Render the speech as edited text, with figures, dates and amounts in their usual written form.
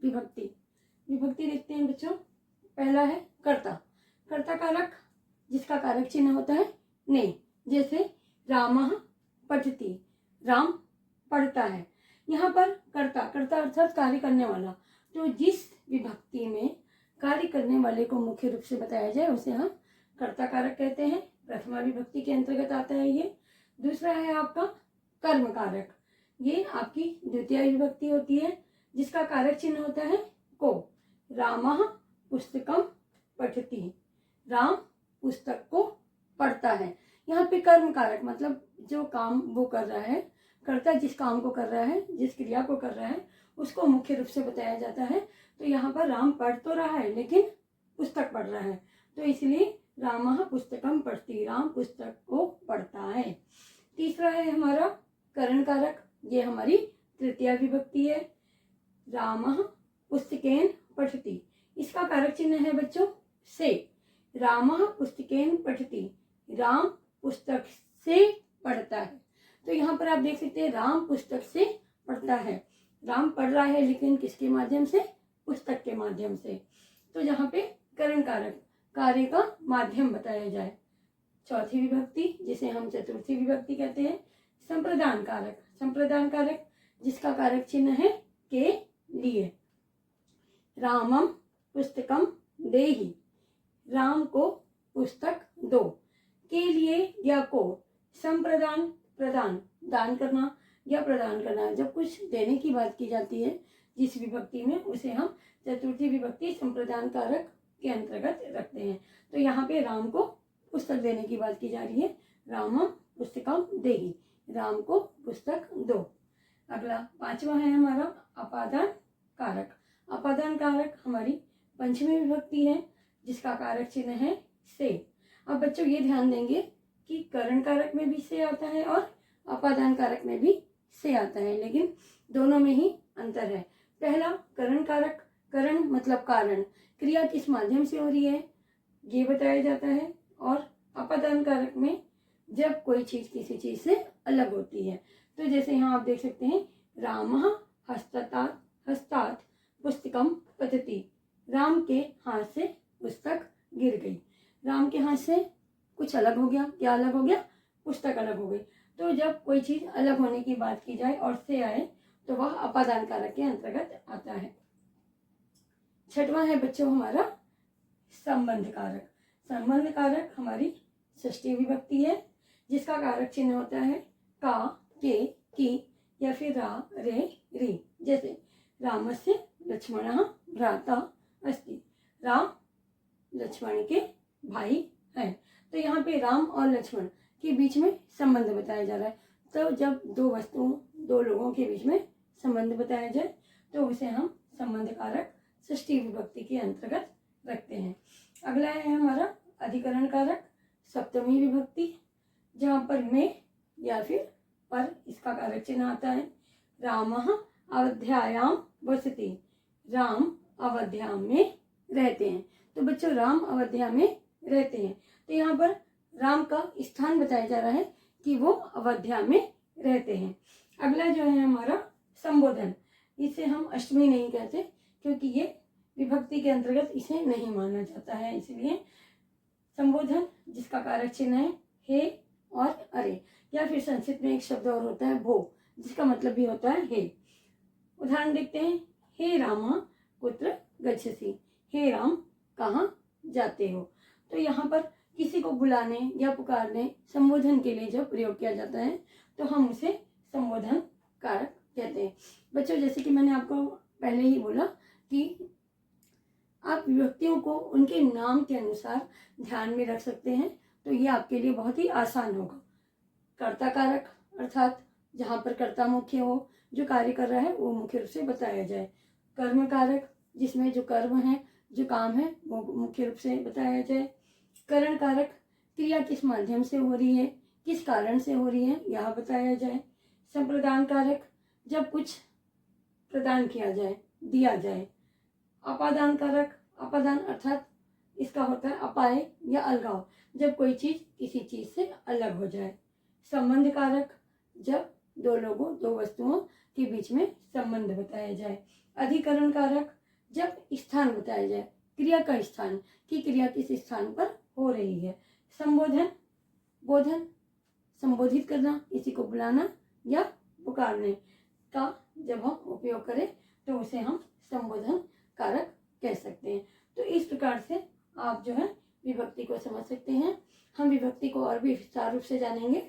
विभक्ति। विभक्ति देखते हैं बच्चों। पहला है कर्ता। कर्ता कारक जिसका कारक चिन्ह होता है ने, जैसे रामः पठति, राम पढ़ता है। यहाँ पर कर्ता, कर्ता अर्थात कार्य करने वाला। तो जिस विभक्ति में कार्य करने वाले को मुख्य रूप से बताया जाए उसे हम कर्ता कारक कहते हैं। प्रथमा विभक्ति के अंतर्गत आता है ये। दूसरा है आपका कर्म कारक। ये आपकी द्वितीय विभक्ति होती है जिसका कारक चिन्ह होता है को। रामः पुस्तकम पठति, राम पुस्तक को पढ़ता है। यहाँ पे कर्म कारक मतलब जो काम वो कर रहा है, कर्ता जिस काम को कर रहा है, जिस क्रिया को कर रहा है उसको मुख्य रूप से बताया जाता है। तो यहाँ पर राम पढ़ तो रहा है लेकिन पुस्तक पढ़ रहा है, तो इसलिए रामः पुस्तकम पठति, राम पुस्तक को पढ़ता है। तीसरा है हमारा करण कारक। ये हमारी तृतीय विभक्ति है। रामः पुस्तकेन पठति, इसका कारक चिन्ह है बच्चों से। रामः पुस्तकेन पठति, राम पुस्तक से पढ़ता है। तो यहाँ पर आप देख सकते हैं राम पुस्तक से पढ़ता है। राम पढ़ रहा है लेकिन किसके माध्यम से? पुस्तक के माध्यम से। तो यहाँ पे करण कारक, कार्य का माध्यम बताया जाए। चौथी विभक्ति जिसे हम चतुर्थी विभक्ति कहते हैं, संप्रदान कारक। संप्रदान कारक जिसका कारक चिन्ह है के लिए। रामम पुस्तकम देहि, राम को पुस्तक दो। के लिए या को, संप्रदान, प्रदान, दान करना या प्रदान करना। जब कुछ देने की बात की जाती है जिस विभक्ति में, उसे हम चतुर्थी विभक्ति संप्रदान कारक के अंतर्गत रखते हैं। तो यहाँ पे राम को पुस्तक देने की बात की जा रही है। रामम पुस्तकम देहि, राम को पुस्तक दो। अगला पांचवा है हमारा अपादान कारक। अपादान कारक हमारी पंचमी विभक्ति है जिसका कारक चिन्ह है से। अब बच्चों ये ध्यान देंगे कि करण कारक में भी से आता है और अपादान कारक में भी से आता है, लेकिन दोनों में ही अंतर है। पहला करण कारक, करण मतलब कारण, क्रिया किस माध्यम से हो रही है ये बताया जाता है। और अपादान कारक में जब कोई चीज किसी चीज से अलग होती है। तो जैसे यहाँ आप देख सकते हैं रामः हस्तात हस्तात पुस्तकम पतति, राम के हाथ से पुस्तक गिर गई। राम के हाथ से कुछ अलग हो गया। क्या अलग हो गया? पुस्तक अलग हो गई। तो जब कोई चीज अलग होने की बात की जाए और से आए तो वह अपादान कारक के अंतर्गत आता है। छठवां है बच्चों हमारा संबंध कारक। संबंध कारक हमारी षष्ठी विभक्ति है जिसका कारक चिन्ह होता है का, के, की या फिर रा, रे, री। जैसे रामस्य लक्ष्मणः भ्राता अस्ति, राम लक्ष्मण के भाई हैं। तो यहाँ पे राम और लक्ष्मण के बीच में संबंध बताया जा रहा है। तो जब दो वस्तुओं, दो लोगों के बीच में संबंध बताया जाए तो उसे हम संबंध कारक षष्ठी विभक्ति के अंतर्गत रखते हैं। अगला है हमारा अधिकरण कारक, सप्तमी विभक्ति, जहाँ पर में या फिर पर इसका कारक चिन्ह आता है। रामः अवध्यायाम वसति, राम अवध्या में रहते हैं। तो बच्चों राम अवध्या में रहते हैं, तो यहाँ पर राम का स्थान बताया जा रहा है कि वो अवध्या में रहते हैं। अगला जो है हमारा संबोधन, इसे हम अष्टमी नहीं कहते क्योंकि ये विभक्ति के अंतर्गत इसे नहीं माना जाता है, इसलिए संबोधन जिसका कारक चिन्ह है हे और अरे, या फिर संस्कृत में एक शब्द और होता है भो, जिसका मतलब भी होता है हे। उदाहरण देखते हैं, हे रामा कुत्र गच्छसि, हे राम कहाँ जाते हो। तो यहाँ पर किसी को बुलाने या पुकारने, संबोधन के लिए जब प्रयोग किया जाता है तो हम उसे संबोधन कारक कहते हैं। बच्चों जैसे कि मैंने आपको पहले ही बोला कि आप विभक्तियों को उनके नाम के अनुसार ध्यान में रख सकते हैं, तो ये आपके लिए बहुत ही आसान होगा। कर्ता कारक अर्थात जहाँ पर कर्ता मुख्य हो, जो कार्य कर रहा है वो मुख्य रूप से बताया जाए। कर्म कारक जिसमें जो कर्म है, जो काम है वो मुख्य रूप से बताया जाए। करण कारक क्रिया किस माध्यम से हो रही है, किस कारण से हो रही है यह बताया जाए। संप्रदान कारक जब कुछ प्रदान किया जाए, दिया जाए। अपादान कारक, अपादान अर्थात इसका होता है अपाय या अलगाव, जब कोई चीज किसी चीज से अलग हो जाए। संबंध कारक जब दो लोगों, दो वस्तुओं के बीच में संबंध बताया जाए। अधिकरण कारक, जब स्थान बताया जाए, क्रिया का स्थान, कि क्रिया किस स्थान पर हो रही है। संबोधन, बोधन, संबोधित करना, किसी को बुलाना या पुकारने का जब हम उपयोग करें तो उसे हम संबोधन कारक कह सकते हैं। तो इस प्रकार से आप जो है विभक्ति को समझ सकते हैं। हम विभक्ति को और भी विस्तार रूप से जानेंगे